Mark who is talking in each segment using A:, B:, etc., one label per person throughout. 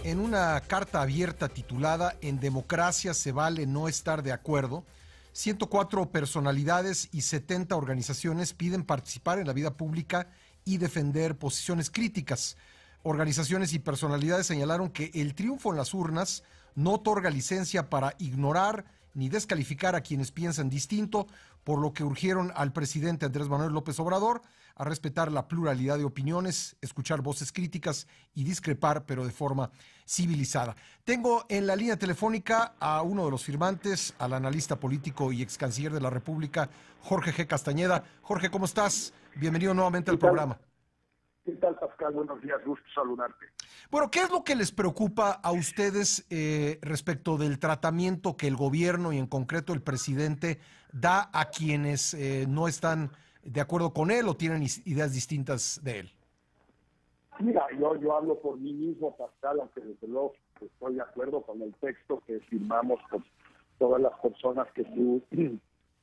A: en una carta abierta titulada "En democracia se vale no estar de acuerdo", 104 personalidades y 70 organizaciones piden participar en la vida pública y defender posiciones críticas. Organizaciones y personalidades señalaron que el triunfo en las urnas no otorga licencia para ignorar ni descalificar a quienes piensan distinto, por lo que urgieron al presidente Andrés Manuel López Obrador a respetar la pluralidad de opiniones, escuchar voces críticas y discrepar, pero de forma civilizada. Tengo en la línea telefónica a uno de los firmantes, al analista político y ex canciller de la República, Jorge G. Castañeda. Jorge, ¿cómo estás? Bienvenido nuevamente al programa.
B: ¿Qué tal, Pascal? Buenos días, gusto saludarte.
A: Bueno, ¿qué es lo que les preocupa a ustedes respecto del tratamiento que el gobierno y en concreto el presidente da a quienes no están de acuerdo con él o tienen ideas distintas de él?
B: Mira, yo hablo por mí mismo, Pascal, aunque desde luego estoy de acuerdo con el texto que firmamos con todas las personas que tú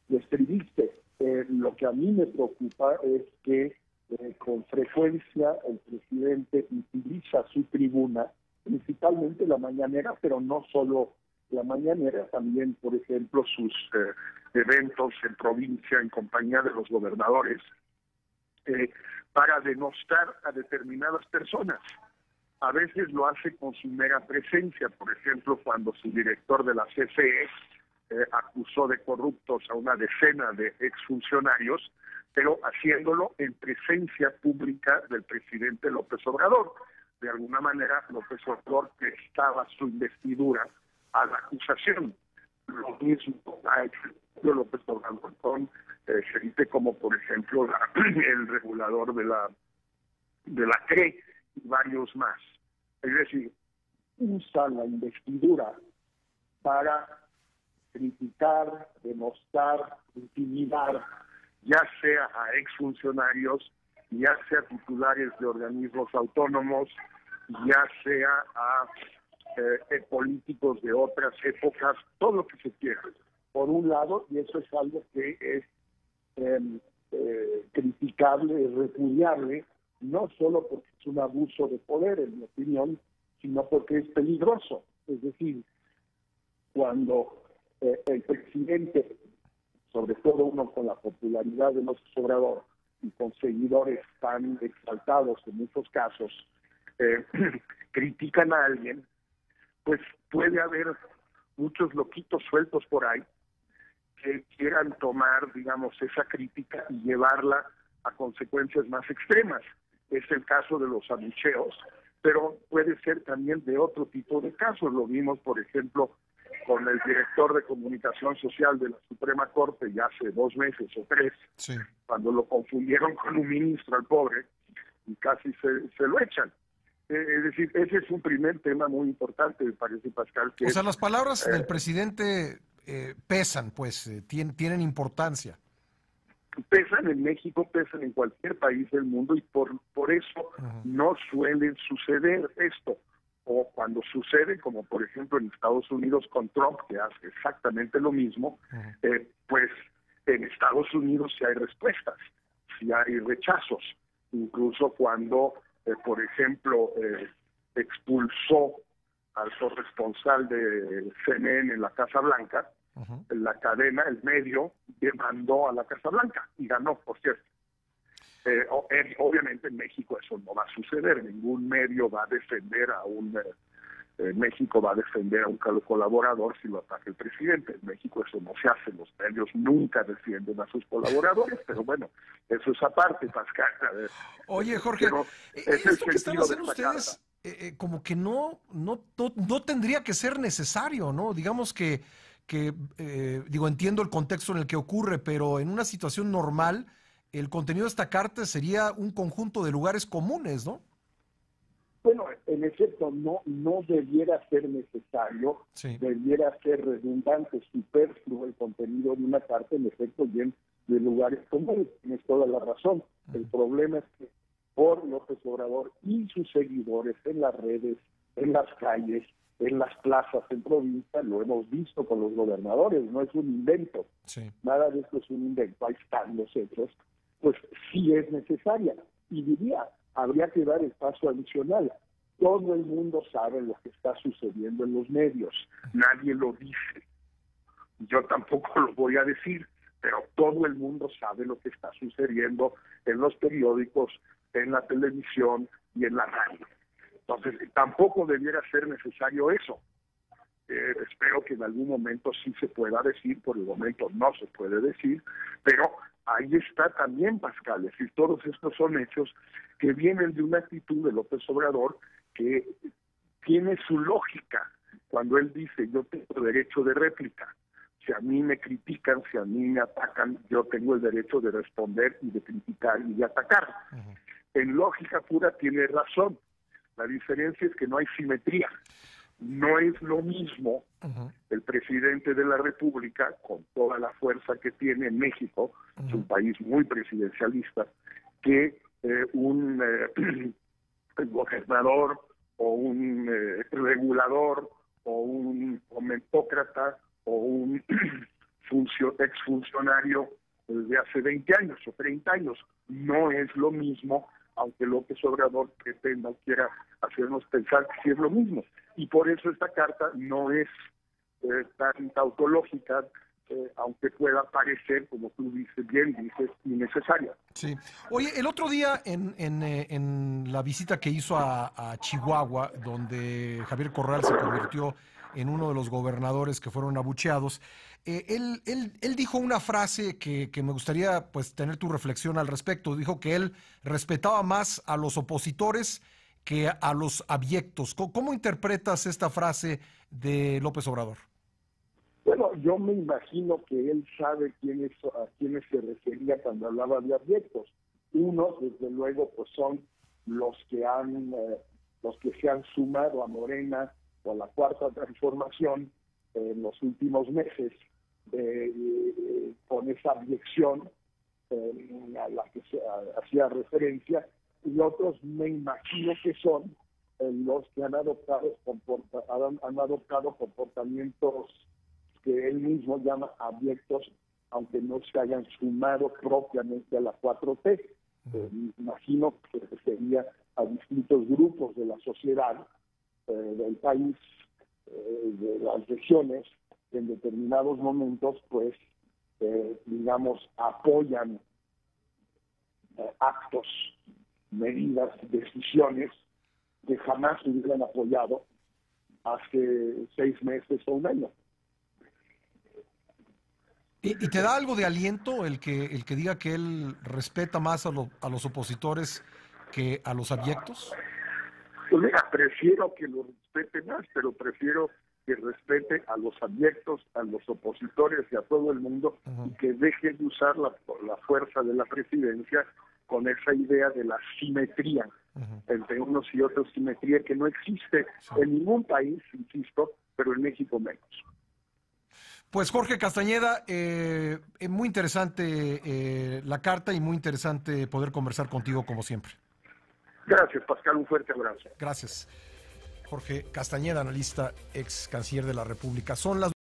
B: describiste. Lo que a mí me preocupa es que con frecuencia el presidente utiliza su tribuna, principalmente la mañanera, pero no solo la mañanera, también, por ejemplo, sus eventos en provincia en compañía de los gobernadores, para denostar a determinadas personas. A veces lo hace con su mera presencia, por ejemplo, cuando su director de la CFE acusó de corruptos a una decena de exfuncionarios, pero haciéndolo en presencia pública del presidente López Obrador. De alguna manera, López Obrador prestaba su investidura a la acusación. Lo mismo ha hecho López Obrador con gente como, por ejemplo, el regulador de la CRE y varios más. Es decir, usa la investidura para criticar, denostar, intimidar, ya sea a exfuncionarios, ya sea titulares de organismos autónomos, ya sea a políticos de otras épocas, todo lo que se quiera. Por un lado, y eso es algo que es criticable, es repudiable, no solo porque es un abuso de poder, en mi opinión, sino porque es peligroso. Es decir, cuando el presidente, sobre todo uno con la popularidad de López Obrador y con seguidores tan exaltados en muchos casos, critican a alguien, pues puede haber muchos loquitos sueltos por ahí que quieran tomar, digamos, esa crítica y llevarla a consecuencias más extremas. Es el caso de los abucheos, pero puede ser también de otro tipo de casos. Lo vimos, por ejemplo, con el director de comunicación social de la Suprema Corte ya hace 2 meses o 3, sí, cuando lo confundieron con un ministro al pobre y casi se lo echan. Es decir, ese es un primer tema muy importante, me parece, Pascal. Que
A: las palabras del presidente pesan, pues, tienen importancia.
B: Pesan en México, pesan en cualquier país del mundo y por eso no suele suceder esto. O cuando sucede, como por ejemplo en Estados Unidos con Trump, que hace exactamente lo mismo, pues en Estados Unidos sí hay respuestas, sí hay rechazos. Incluso cuando, por ejemplo, expulsó al corresponsal de CNN en la Casa Blanca, la cadena, el medio, demandó a la Casa Blanca y ganó, por cierto. Obviamente en México eso no va a suceder, ningún medio va a defender a México va a defender a un colaborador si lo ataca el presidente. En México eso no se hace, los medios nunca defienden a sus colaboradores, pero bueno, eso es aparte, Pascal.
A: Oye, Jorge, esto que están haciendo ustedes como que no tendría que ser necesario, ¿no? Digamos que entiendo el contexto en el que ocurre, pero en una situación normal el contenido de esta carta sería un conjunto de lugares comunes, ¿no?
B: Bueno, en efecto, no debiera ser necesario, sí, debiera ser redundante, superfluo el contenido de una carta, en efecto, bien de lugares comunes. Tienes toda la razón. El problema es que por López Obrador y sus seguidores en las redes, en las calles, en las plazas en provincia, lo hemos visto con los gobernadores, no es un invento. Sí. Nada de esto es un invento, ahí están los hechos. Pues sí es necesaria. Y diría, habría que dar el paso adicional. Todo el mundo sabe lo que está sucediendo en los medios, nadie lo dice. Yo tampoco lo voy a decir, pero todo el mundo sabe lo que está sucediendo en los periódicos, en la televisión y en la radio. Entonces, tampoco debiera ser necesario eso. Espero que en algún momento sí se pueda decir, por el momento no se puede decir, pero ahí está también, Pascal, es decir, todos estos son hechos que vienen de una actitud de López Obrador que tiene su lógica cuando él dice: yo tengo derecho de réplica. Si a mí me critican, si a mí me atacan, yo tengo el derecho de responder y de criticar y de atacar. En lógica pura tiene razón. La diferencia es que no hay simetría. No es lo mismo el presidente de la República, con toda la fuerza que tiene en México, es un país muy presidencialista, que un gobernador o un regulador o un comentócrata o un exfuncionario de hace 20 años o 30 años. No es lo mismo, aunque López Obrador pretenda, quiera hacernos pensar que sí es lo mismo. Y por eso esta carta no es tan tautológica, aunque pueda parecer, como tú bien dices, innecesaria.
A: Sí. Oye, el otro día en la visita que hizo a Chihuahua, donde Javier Corral se convirtió en uno de los gobernadores que fueron abucheados, él dijo una frase que me gustaría pues tener tu reflexión al respecto. Dijo que él respetaba más a los opositores que a los abyectos. ¿Cómo interpretas esta frase de López Obrador?
B: Bueno, yo me imagino que él sabe a quiénes se refería cuando hablaba de abyectos. Unos, desde luego, pues son los que se han sumado a Morena o a la Cuarta Transformación en los últimos meses, con esa abyección a la que se hacía referencia, y otros me imagino que son los que han adoptado comportamientos que él mismo llama abyectos, aunque no se hayan sumado propiamente a la 4T. Imagino que se refería a distintos grupos de la sociedad, del país, de las regiones, que en determinados momentos, pues, digamos, apoyan actos, medidas, decisiones que jamás se hubieran apoyado hace 6 meses o un año.
A: ¿Y te da algo de aliento el que diga que él respeta más a los opositores que a los abyectos?
B: Pues mira, prefiero que lo respete más, pero prefiero que respete a los abyectos, a los opositores y a todo el mundo, y que deje de usar la fuerza de la presidencia con esa idea de la simetría entre unos y otros, simetría que no existe en ningún país, insisto, pero en México menos.
A: Pues Jorge Castañeda, muy interesante la carta y muy interesante poder conversar contigo como siempre.
B: Gracias, Pascal, un fuerte abrazo.
A: Gracias. Jorge Castañeda, analista, ex canciller de la República. Son las